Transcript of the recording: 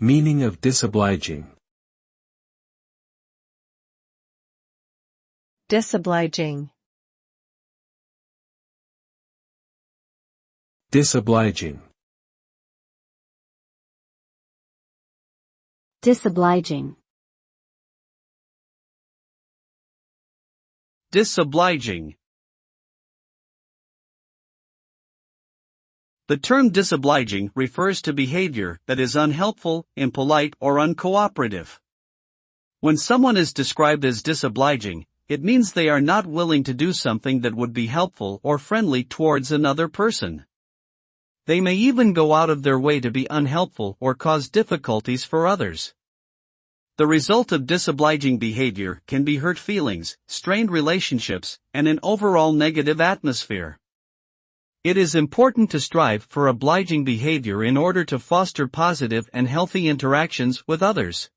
Meaning of disobliging. Disobliging. Disobliging. Disobliging. Disobliging. The term disobliging refers to behavior that is unhelpful, impolite, or uncooperative. When someone is described as disobliging, it means they are not willing to do something that would be helpful or friendly towards another person. They may even go out of their way to be unhelpful or cause difficulties for others. The result of disobliging behavior can be hurt feelings, strained relationships, and an overall negative atmosphere. It is important to strive for obliging behavior in order to foster positive and healthy interactions with others.